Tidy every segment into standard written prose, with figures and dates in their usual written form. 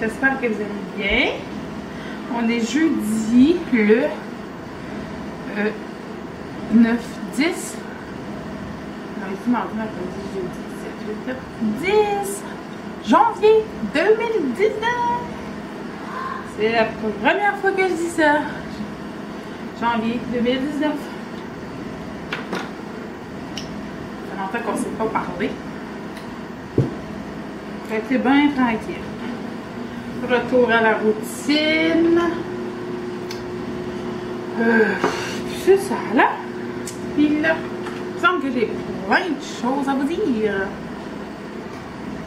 J'espère que vous allez bien. On est jeudi le 9-10. On est mardi, mercredi, jeudi 7, 8, 9, 10 janvier 2019. C'est la première fois que je dis ça. Janvier 2019. Ça fait longtemps qu'on ne s'est pas parlé. Fait bien tranquille. Retour à la routine. C'est ça là. Puis là, il me semble que j'ai plein de choses à vous dire.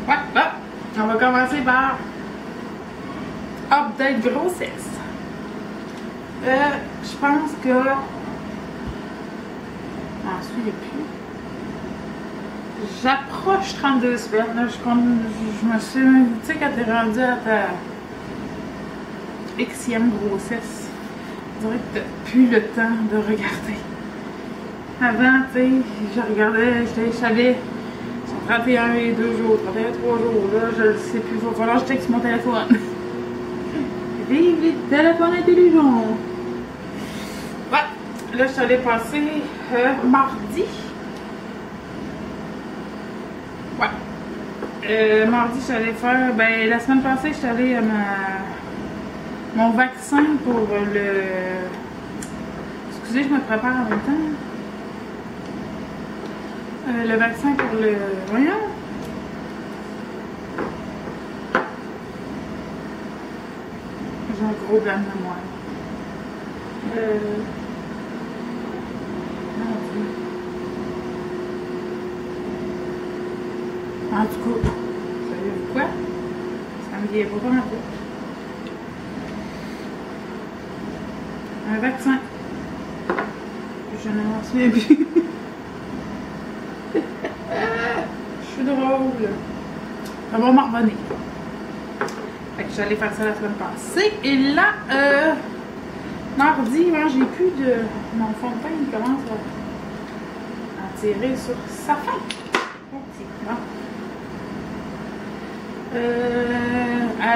Ouais, là, on va commencer par update grossesse. Je pense que ensuite, plus. J'approche 32 semaines. Là, je me suis. Tu sais, quand t'es rendu à ta Xème grossesse, je dirais que t'as plus le temps de regarder. Avant, tu sais, je regardais, je savais 31 et 2 jours, 31 3 jours. Là, je ne sais plus. Il va falloir que je texte mon téléphone. Vive les téléphones intelligents! Ouais, là, je suis allée passer mardi. Ouais. Mardi, je suis allée faire. Ben, la semaine passée, je suis allée à mon vaccin pour le. Excusez, je me prépare en même temps. Le vaccin pour le. Voyons. J'ai un gros blanc de mémoire. En tout cas, savez-vous quoi? Ça me vient pas en tête. Un vaccin. Je ne m'en souviens plus. Je suis drôle. Ça va m'en revenir. Fait que j'allais faire ça la semaine passée. Et là, mardi, moi j'ai plus de. Mon fond de teint, il commence à tirer sur sa fin. Ok, bon.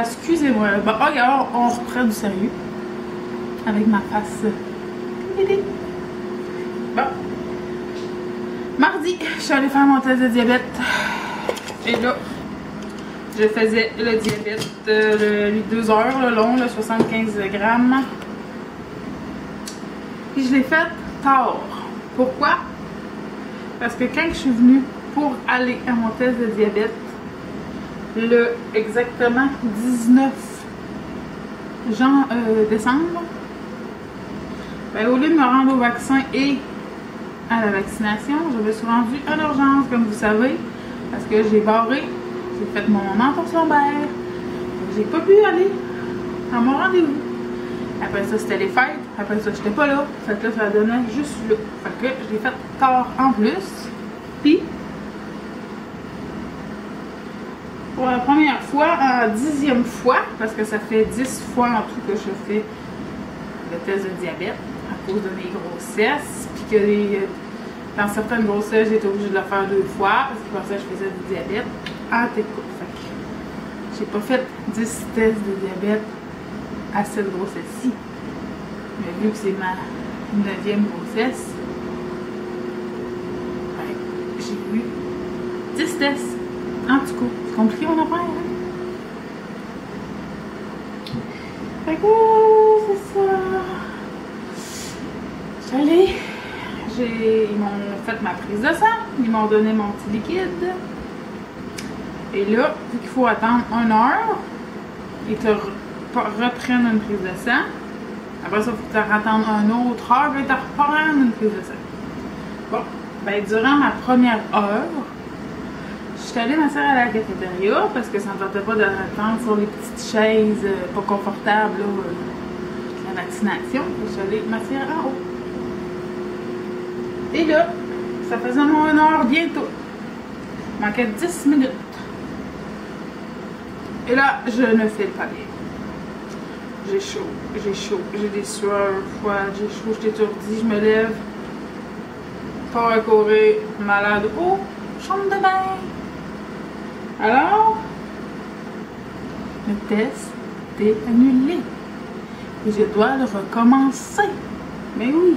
Excusez-moi. Bon, regarde, on reprend du sérieux. Avec ma face. Bon. Mardi, je suis allée faire mon test de diabète. Et là, je faisais le diabète, le 2 heures, le long, le 75 grammes. Puis je l'ai fait tard. Pourquoi? Parce que quand je suis venue pour aller à mon test de diabète, le exactement 19 décembre, ben, au lieu de me rendre au vaccin et à la vaccination, je me suis rendue en urgence, comme vous savez, parce que j'ai barré, j'ai fait mon entorse lombaire, j'ai pas pu aller à mon rendez-vous. Après ça, c'était les fêtes, après ça, j'étais pas là, fait que là, ça donnait juste là. Fait que je l'ai fait tard en plus, puis pour la première fois, en 10e fois, parce que ça fait 10 fois en tout que je fais le test de diabète à cause de mes grossesses, puis que dans certaines grossesses, j'étais obligée de le faire 2 fois, parce que pour ça, je faisais du diabète en téco. Fait que j'ai pas fait 10 tests de diabète à cette grossesse-ci. Mais vu que c'est ma 9e grossesse, ben, j'ai eu 10 tests. En tout cas, c'est compliqué mon affaire, hein? Fait que c'est ça. J'allais. Ils m'ont fait ma prise de sang. Ils m'ont donné mon petit liquide. Et là, vu qu'il faut attendre 1 heure, ils te reprennent une prise de sang. Après ça, il faut que tu attendes 1 autre heure et tu reprends une prise de sang. Bon, ben durant ma première heure, je suis allée m'asseoir à la cafétéria parce que ça ne me tentait pas d'attendre sur les petites chaises pas confortables là, la vaccination. Je suis allée m'asseoir en haut. Et là, ça faisait mon 1 heure bientôt. Il manquait 10 minutes. Et là, je ne file pas bien. J'ai chaud, j'ai des sueurs froides, j'ai chaud, je suis étourdie, je me lève. Pas à courir, malade. Oh, chambre de bain. Alors, Le test est annulé. Et je dois le recommencer. Mais oui.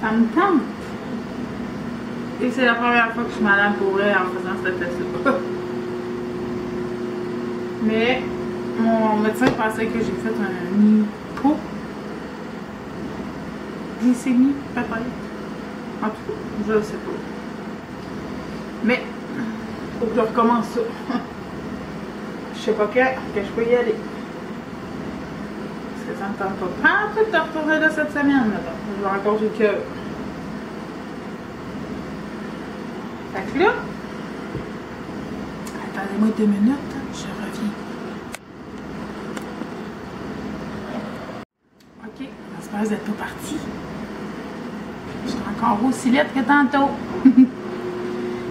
Ça me tente. Et c'est la première fois que je suis malade pour vrai en faisant ce test-là. Mais mon médecin pensait que j'ai fait un hypoglycémie, peut-être. En tout cas, je ne sais pas. Mais, il faut que je recommence ça. Je sais pas quand que je peux y aller. Parce que ça me tente pas tout de retourner là cette semaine. Je vais encore du cœur. Fait que là, attendez-moi 2 minutes, je reviens. Ok, j'espère que vous n'êtes pas partis. Je suis encore aussi laide que tantôt.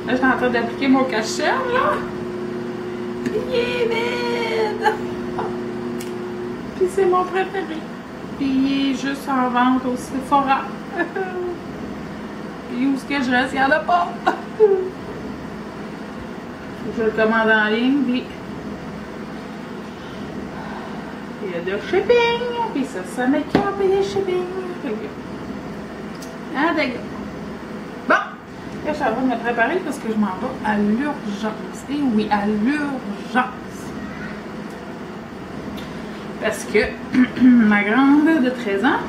Là, je suis en train d'appliquer mon cachet, là. Puis il est vide. Puis c'est mon préféré. Puis il est juste en vente au Sephora. Puis où est-ce que je reste, il n'y en a pas. Je le commande en ligne, puis il y a de shipping, puis ça m'écoeure à payer shipping. Ah, d'accord. Bon, là, je suis en train de me préparer parce que je m'en vais à l'urgence. Et oui, à l'urgence. Parce que ma grande de 13 ans,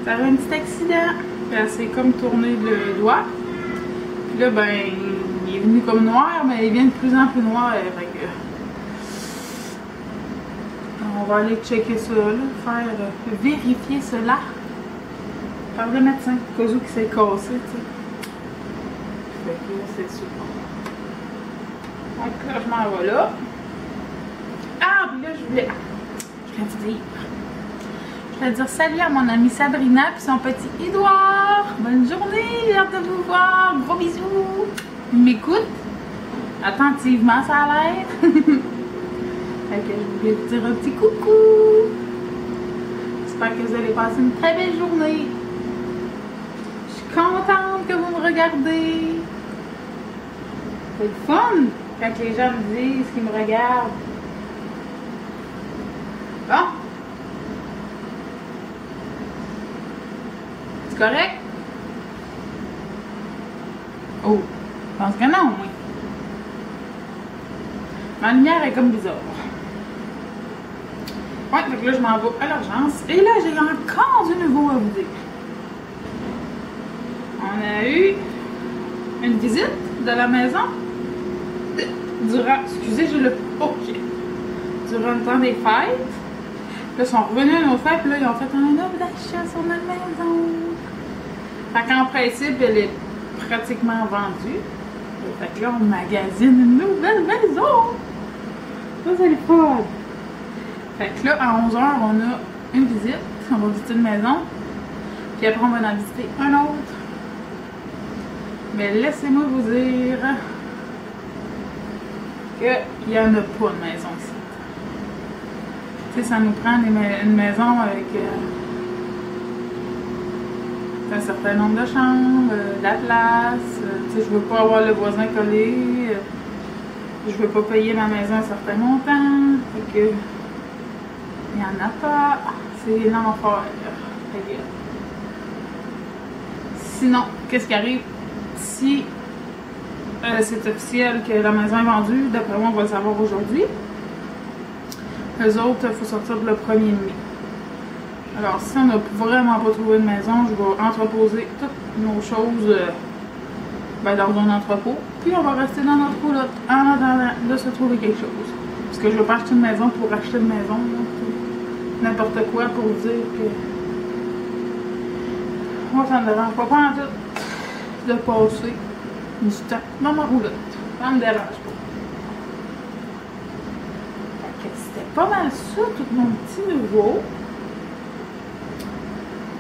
ça a eu un petit accident. Puis elle s'est comme tourné le doigt. Puis là, ben, il est venu comme noir, mais il vient de plus en plus noir. Fait que, on va aller checker ça, là, faire vérifier cela par le médecin, au cas où il s'est cassé, tu sais. Fait que là, c'est ça. Donc là, je m'en vais là. Ah, puis là, je voulais dire salut à mon amie Sabrina puis son petit Édouard. Bonne journée, j'ai hâte de vous voir. Gros bisous. Il m'écoute attentivement, ça a l'air. Fait que je voulais vous dire un petit coucou. J'espère que vous allez passer une très belle journée. Je suis contente que vous me regardez. C'est le fun quand les gens me disent qu'ils me regardent. Bon. C'est correct? Oh, je pense que non, oui. Ma lumière est comme bizarre. Ouais, donc là, je m'en vais à l'urgence. Et là, j'ai encore du nouveau à vous dire. On a eu une visite de la maison durant, excusez, j'ai le OK. Durant le temps des fêtes. Là, ils sont revenus à nos fêtes, puis là, ils ont fait un offre d'achat sur notre maison. Fait qu'en principe, elle est pratiquement vendue. Fait que là, on magasine une nouvelle maison. Ça, c'est le fun. Fait que là, à 11h, on a une visite. On va visiter une maison. Puis après, on va en visiter un autre. Mais laissez-moi vous dire qu'il n'y en a pas de maison ici. Tu sais, ça nous prend une maison avec un certain nombre de chambres, de la place. Tu sais, je veux pas avoir le voisin collé. Je veux pas payer ma maison un certain montant. Fait que il n'y en a pas. C'est l'enfer. Sinon, qu'est-ce qui arrive si c'est officiel que la maison est vendue? D'après moi, on va le savoir aujourd'hui. Eux autres, il faut sortir le 1er mai. Alors, si on n'a vraiment pas trouvé de maison, je vais entreposer toutes nos choses dans un entrepôt. Puis on va rester dans notre roulotte en attendant de se trouver quelque chose. Parce que je ne vais pas acheter une maison pour acheter une maison. N'importe quoi pour dire que... Moi, ça ne me dérange pas en tout de passer du temps dans ma roulotte. Ça ne me dérange pas. C'était pas mal ça, tout mon petit nouveau.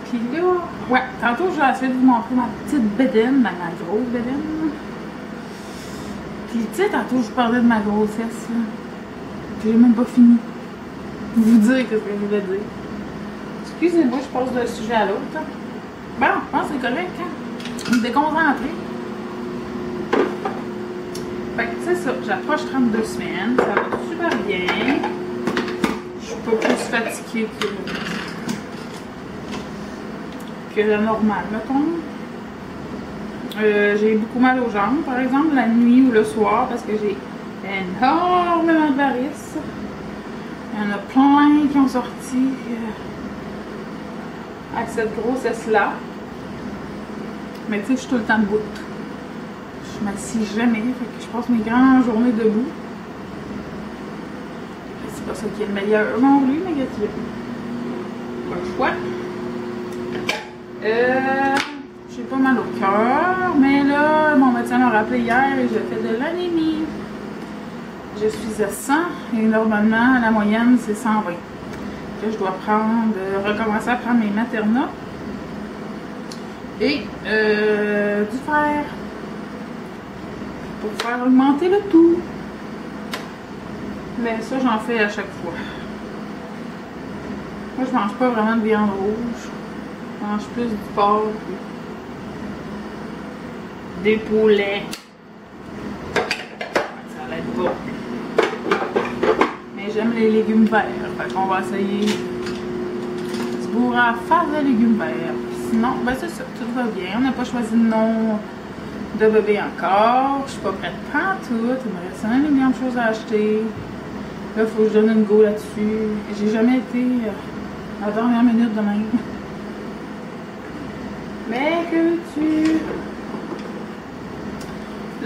Puis là, ouais, tantôt je vais essayer de vous montrer ma petite bédaine, ma grosse bédaine. Puis tu sais, tantôt je vous parlais de ma grossesse, là. J'ai même pas fini de vous dire ce que je voulais dire. Excusez-moi, je passe d'un sujet à l'autre. Bon, je pense que c'est correct, hein? Je me déconcentre. Fait que c'est ça, j'approche 32 semaines, ça va super bien. Je suis pas plus fatiguée que la normale, mettons. J'ai beaucoup mal aux jambes, par exemple, la nuit ou le soir, parce que j'ai énormément de varices. Il y en a plein qui ont sorti à cette grossesse-là. Mais tu sais, je suis tout le temps debout. Je m'assis jamais, fait que je passe mes grandes journées debout. C'est pas ça qui est le meilleur non plus, mais gâteau. Pas le choix. J'ai pas mal au cœur, mais là, mon médecin m'a rappelé hier et j'ai fait de l'anémie. Je suis à 100 et normalement, la moyenne, c'est 120. Que je dois recommencer à prendre mes Materna et du fer pour faire augmenter le tout. Mais ça, j'en fais à chaque fois. Moi, je mange pas vraiment de viande rouge. Je mange plus du porc, des poulets. Ça l'aide pas. Mais j'aime les légumes verts. Fait qu'on va essayer de se bourrer à faire de légumes verts. Sinon, ben c'est ça, tout va bien. On n'a pas choisi de nom de bébé encore. Je suis pas prête pantoute. Il me reste un million de choses à acheter. Là, il faut que je donne une go là-dessus. J'ai jamais été à la dernière minute de même. Mais que tu...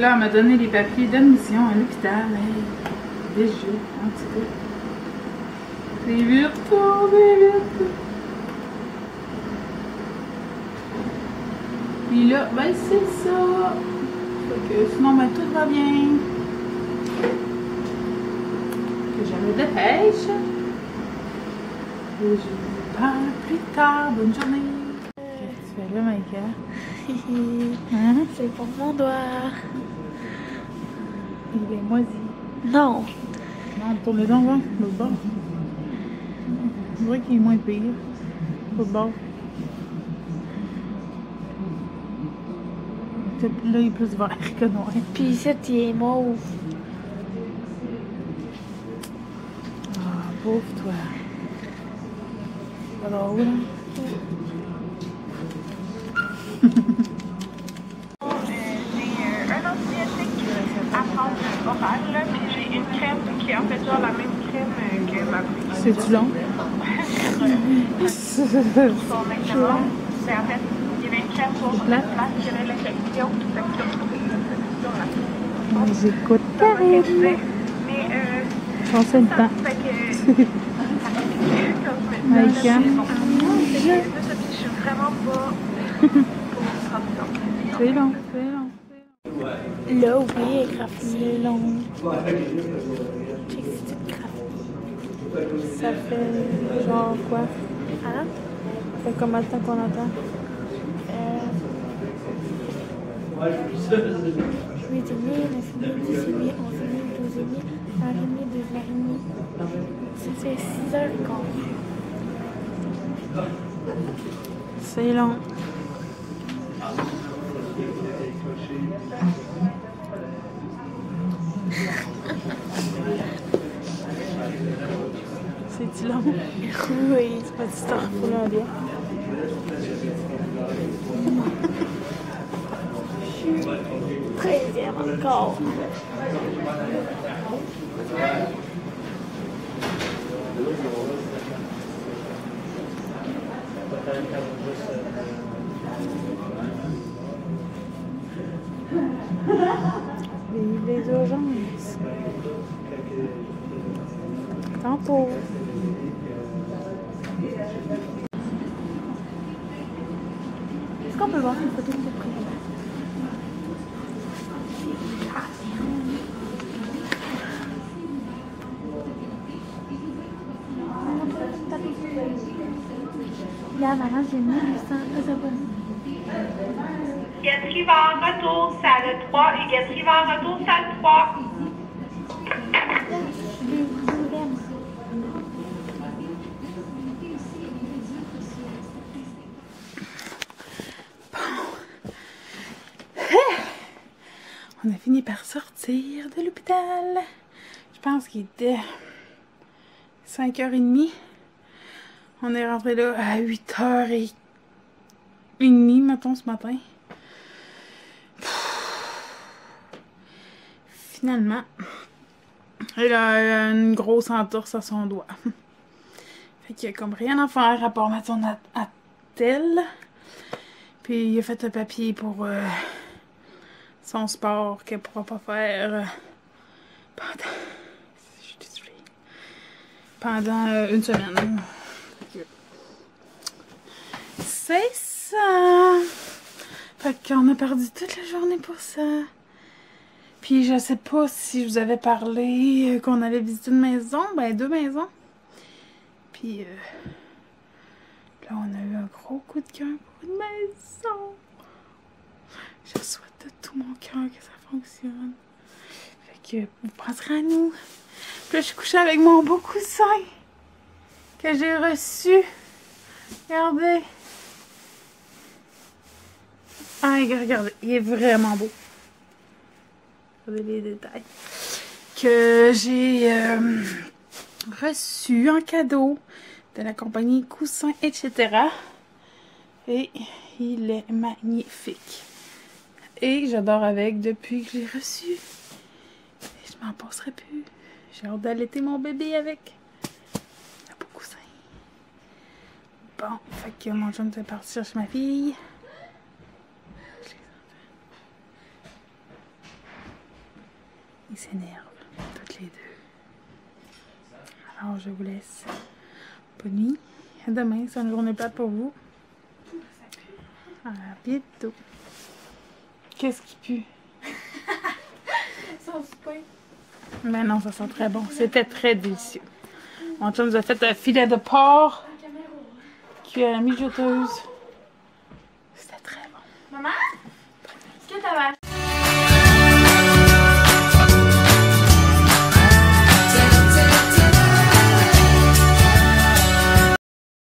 Là, elle m'a donné les papiers d'admission à l'hôpital. Hey, déjà, un petit peu. C'est vite, oh, c'est vite. Puis là, ben c'est ça. Fait que sinon, ben tout va bien. Que je me dépêche. Et je vous parle plus tard. Bonne journée. Qu'est-ce que tu fais là, Maïka? Hein? C'est pour mon doigt. Il est moisi. Non. Non, tournez donc, hein, l'autre bord. Je vois qu'il est moins pire. L'autre bord. Là, il est plus vert que noir. Puis ici, il est mauve. Ah, pauvre toi. Pas drôle, hein? J'ai un antibiotique à prendre oral, là, puis j'ai une crème qui est en fait genre la même crème que ma petite. C'est-tu long? Son excellent. C'est en fait, il y avait une crème pour Plat. tirer l'infection. J'écoute Karine. Mais Pensez le temps. fait que Maïka. je suis vraiment pas pour prendre ça. C'est long, c'est long. Là, oui, elle grave. C'est long. Check si tu te graves. Ça fait genre quoi? Hein? Ça fait combien de temps qu'on attend? 8 et demi, 9 et demi, 10 et demi, 11 et demi, 12 et demi, 1 et demi, 2 heures et demie. Ça fait 6 heures et quart. C'est long. C'est-tu long? Oui. Tu vas-tu te refouler un bien? Je suis 13e encore. Vive les urgences. Tantôt. Est-ce qu'on peut voir une photo de ce prix? Là, maintenant, j'ai 1800 abonnés. Gâterie va en retour, salle 3 et gâterie va en retour, salle 3. Je vous aime. On a fini par sortir de l'hôpital. Je pense qu'il était 5h30. On est rentré là à 8h30, mettons, ce matin. Finalement, il a une grosse entorse à son doigt. Fait qu'il y a comme rien à faire à part mettre son attelle. Puis il a fait le papier pour son sport qu'elle pourra pas faire pendant une semaine. C'est ça! Fait qu'on a perdu toute la journée pour ça. Puis je sais pas si je vous avais parlé qu'on allait visiter une maison. Ben 2 maisons. Puis là on a eu un gros coup de cœur pour une maison. Je souhaite de tout mon cœur que ça fonctionne. Fait que vous penserez à nous. Puis là je suis couchée avec mon beau coussin que j'ai reçu. Regardez. Ah, regardez, il est vraiment beau. Regardez les détails. Que j'ai reçu en cadeau de la compagnie Coussin, etc. Et il est magnifique. Et j'adore avec depuis que j'ai reçu. Et je m'en passerai plus. J'ai hâte d'allaiter mon bébé avec. Un beau coussin. Bon, fait que mon chum est parti chercher ma fille. Ils s'énervent, toutes les deux. Alors, je vous laisse. Bonne nuit. À demain, c'est une journée plate pour vous. À bientôt. Qu'est-ce qui pue? Son pain. Mais non, ça sent très bon. C'était très délicieux. Mon chum nous a fait un filet de porc cuit à la mijoteuse.